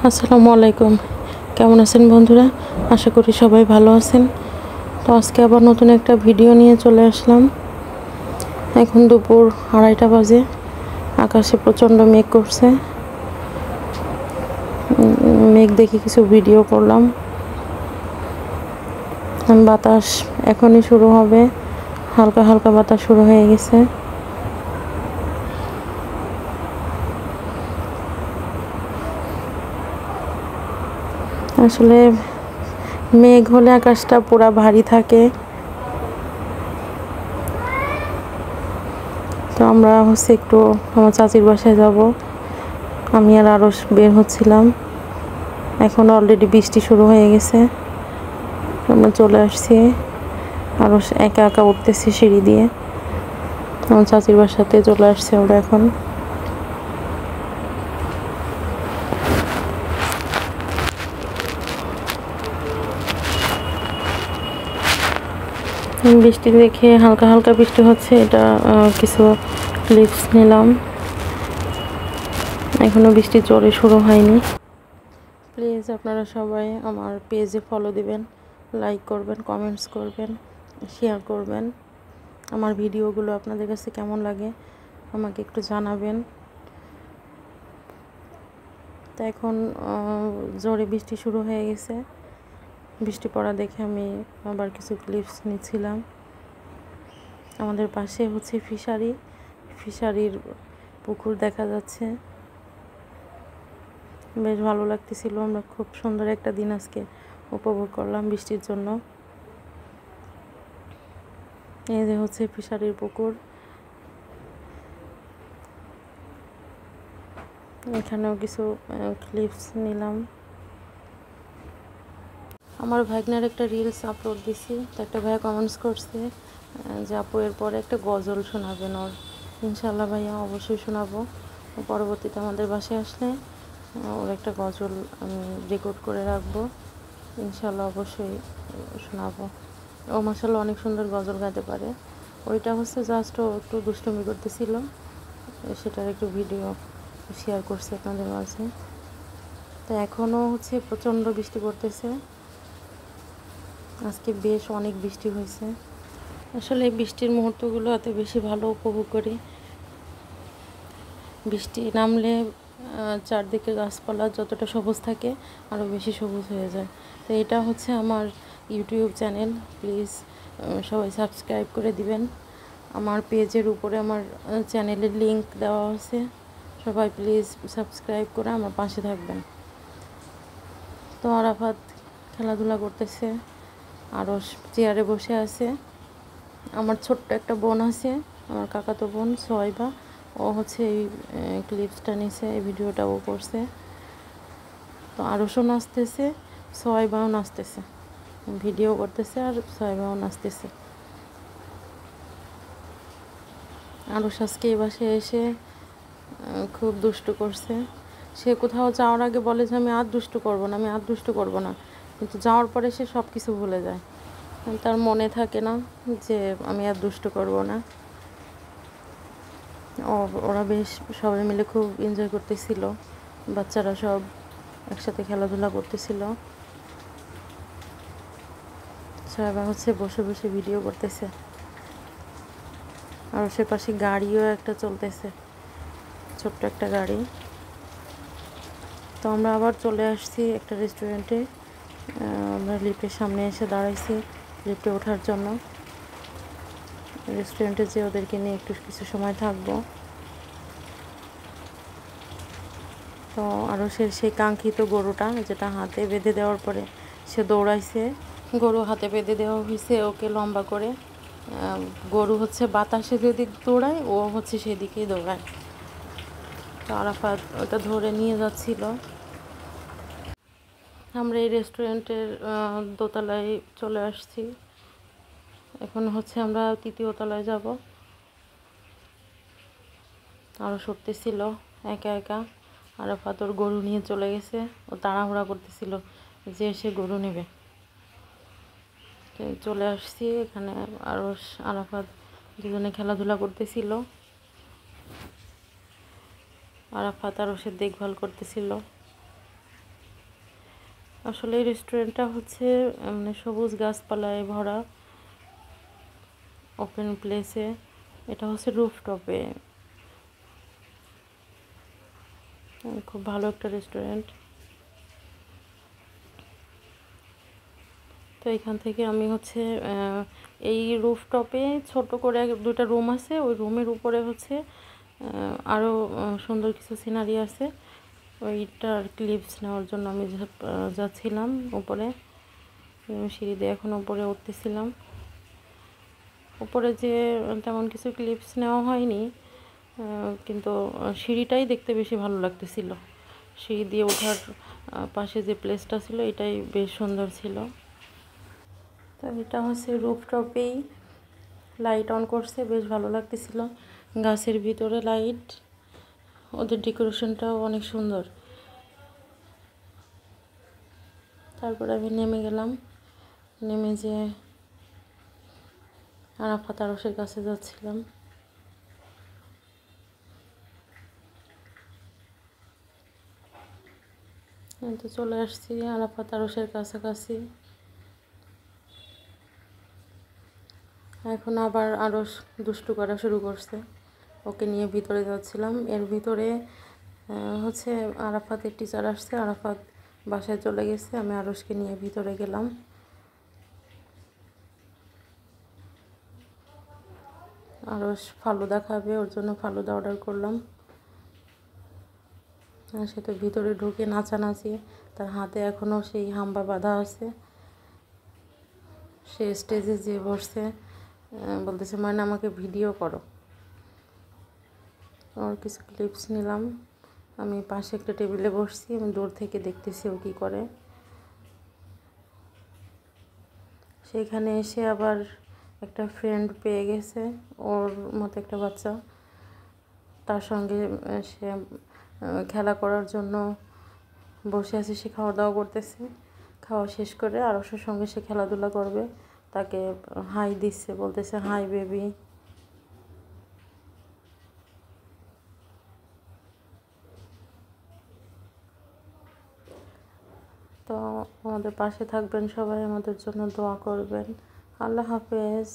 আসসালামু আলাইকুম। কেমন আছেন বন্ধুরা? আশা করি সবাই ভালো আছেন। তো আজকে আবার নতুন একটা ভিডিও নিয়ে চলে আসলাম। এখন দুপুর 2:30 বাজে। আকাশে প্রচণ্ড মেঘ করছে। মেঘ দেখে কিছু ভিডিও করলাম। বাতাস এখনই শুরু হবে, হালকা হালকা বাতাস শুরু হয়ে গেছে। আসলে মেঘ হলে আকাশটা পুরা ভারী থাকে। তো আমরা একটু আমার চাচির বাসায় যাব। আমি আর আরশ বের হচ্ছিলাম। এখন অলরেডি বৃষ্টি শুরু হয়ে গেছে। আমরা চলে আসছি। আরশ একা একা উঠতেছি সিঁড়ি দিয়ে। আমার চাচির বাসাতে চলে আসছি আমরা এখন। বৃষ্টি দেখে হালকা হালকা বৃষ্টি হচ্ছে, এটা কিছু ক্লিপস নিলাম। এখনো বৃষ্টি জোরে শুরু হয়নি। প্লিজ আপনারা সবাই আমার পেজে ফলো দিবেন, লাইক করবেন, কমেন্টস করবেন, শেয়ার করবেন। আমার ভিডিওগুলো আপনাদের কাছে কেমন লাগে আমাকে একটু জানাবেন। তো এখন জোরে বৃষ্টি শুরু হয়ে গেছে। বৃষ্টি পড়া দেখে আমি আবার কিছু ক্লিপস নিচ্ছিলাম। আমাদের পাশে ফিশারির পুকুর দেখা যাচ্ছে। বেশ ভালো লাগতেছিল। আমরা খুব সুন্দর একটা দিন আজকে উপভোগ করলাম বৃষ্টির জন্য। এই যে ফিশারির পুকুর। এখানেও কিছু ক্লিপস নিলাম। আমার ভাগ্নের একটা রিলস আপলোড দিছি, তো একটা ভাইয়া কমেন্টস করছে যে আপু এর পরে একটা গজল শোনাবেন ওর। ইনশাল্লাহ ভাইয়া, অবশ্যই শোনাবো। পরবর্তীতে আমাদের বাসায় আসলে ওর একটা গজল আমি রেকর্ড করে রাখবো। ইনশাল্লাহ অবশ্যই শোনাবো। ও মাশাআল্লাহ অনেক সুন্দর গজল গাইতে পারে। ওইটা জাস্ট ও একটু দুষ্টুমি করতেছিল, সেটার একটু ভিডিও শেয়ার করছে আপনাদের মাঝে। তো এখনও প্রচণ্ড বৃষ্টি পড়তেছে। আজকে বেশ অনেক বৃষ্টি হয়েছে। আসলে এই বৃষ্টির মুহূর্তগুলো এত বেশি ভালো উপভোগ করি। বৃষ্টি নামলে চারদিকে গাছপালা যতটা সবুজ থাকে আরও বেশি সবুজ হয়ে যায়। তো এটা আমার ইউটিউব চ্যানেল। প্লিজ সবাই সাবস্ক্রাইব করে দিবেন। আমার পেজের উপরে আমার চ্যানেলের লিংক দেওয়া আছে। সবাই প্লিজ সাবস্ক্রাইব করে আমার পাশে থাকবেন। তো আরাফাত খেলাধুলা করতেছে, আরও চেয়ারে বসে আছে। আমার ছোট্ট একটা বোন আছে, আমার কাকাতো বোন সোয়াইবা। ও এই ক্লিপসটা নিছে, এই ভিডিওটা ও করছে। তো আরশও নাচতেছে, সোয়াইবাও নাচতেছে, ভিডিও করতেছে, আর সোয়াইবাও নাচতেছে। আরশ আজকে এই বাসায় এসে খুব দুষ্টু করছে। সে কোথাও যাওয়ার আগে বলে যে আমি আর দুষ্টু করবো না, আমি আর দুষ্টু করবো না, কিন্তু যাওয়ার পরে সে সব কিছু ভুলে যায়। তার মনে থাকে না যে আমি আর দুষ্টু করবো না। ওরা বেশ সবাই মিলে খুব এনজয় করতেছিল। বাচ্চারা সব একসাথে খেলাধুলা করতেছিল। সবাই বসে বসে ভিডিও করতেছে। আর সে পাশে গাড়িও একটা চলতেছে, ছোট্ট একটা গাড়ি। তো আমরা আবার চলে আসছি একটা রেস্টুরেন্টে। আমরা লিফটের সামনে এসে দাঁড়াইছি লিফটে ওঠার জন্য। রেস্টুরেন্টে যেয়ে ওদেরকে নিয়ে একটু কিছু সময় থাকবো। তো আরও সেই কাঙ্ক্ষিত গরুটা, যেটা হাতে বেঁধে দেওয়ার পরে সে দৌড়াইছে। গরু হাতে বেঁধে দেওয়া হয়েছে ওকে লম্বা করে। গরু বাতাসে যেদিক দৌড়ায়, ও সেদিকেই দৌড়ায়। তো আরাফাত ওটা ধরে নিয়ে যাচ্ছিল। আমরা এই রেস্টুরেন্টের দোতলায় চলে আসছি। এখন আমরা তৃতীয় তলায় যাব। আরও সরতেছিল একা একা। আরাফাত ওর গরু নিয়ে চলে গেছে। ও তাড়াহুড়া করতেছিল যে সে গরু নেবে। চলে আসছি এখানে। আরাফাত দুজনে খেলাধুলা করতেছিল। আরাফাত আরশের দেখভাল করতেছিল। আসলে এই রেস্টুরেন্টটা হচ্ছে মানে সবুজ গাছপালায় ভরা, ওপেন প্লেসে। এটা হচ্ছে রুফটপে, খুব ভালো একটা রেস্টুরেন্ট। তো এখান থেকে আমি হচ্ছে এই রুফটপে ছোট করে দুটা রুম আছে, ওই রুমের উপরে হচ্ছে আরও সুন্দর কিছু সিনারি আছে। ওইটার ক্লিপস নেওয়ার জন্য আমি যাচ্ছিলাম উপরে, সিঁড়ি দিয়ে এখন উপরে উঠতেছিলাম। উপরে যে তেমন কিছু ক্লিপস নেওয়া হয়নি, কিন্তু সিঁড়িটাই দেখতে বেশি ভালো লাগতেছিল। সিঁড়ি দিয়ে ওঠার পাশে যে প্লেসটা ছিল এটাই বেশ সুন্দর ছিল। তো এটা হচ্ছে রুফটপেই লাইট অন করছে, বেশ ভালো লাগতেছিল। গাছের ভিতরে লাইট, ওদের ডেকোরেশনটাও অনেক সুন্দর। তারপরে আমি নেমে গেলাম, নেমে যে আরাফাত আরশের কাছে যাচ্ছিলাম। তো চলে আসছি আরাফাত আরশের কাছাকাছি। এখন আবার আরশ দুষ্টু করা শুরু করছে, ওকে নিয়ে ভিতরে যাচ্ছিলাম। এর ভিতরে হচ্ছে আরাফাতের টিচার আসছে, আরাফাত বাসায় চলে গেছে, আমি আরশকে নিয়ে ভিতরে গেলাম। আরশ ফালুদা খাবে, ওর জন্য ফালুদা অর্ডার করলাম। সে তো ভিতরে ঢুকে নাচানাচি, তার হাতে এখনও সেই হাম্বা বাঁধা আছে। সে স্টেজে যেয়ে বসছে, বলতেছে মানে আমাকে ভিডিও করো। ওর কিছু ক্লিপস নিলাম। আমি পাশে একটা টেবিলে বসছি, আমি দূর থেকে দেখতেছি ও কী করে। সেখানে এসে আবার একটা ফ্রেন্ড পেয়ে গেছে, ওর মতো একটা বাচ্চা, তার সঙ্গে সে খেলা করার জন্য বসে আছে। সে খাওয়া দাওয়া করতেছে, খাওয়া শেষ করে আরশের সঙ্গে সে খেলাধুলা করবে। তাকে হাই দিচ্ছে, বলতেছে হাই বেবি। তো আমাদের পাশে থাকবেন সবাই, আমাদের জন্য দোয়া করবেন। আল্লাহ হাফেজ।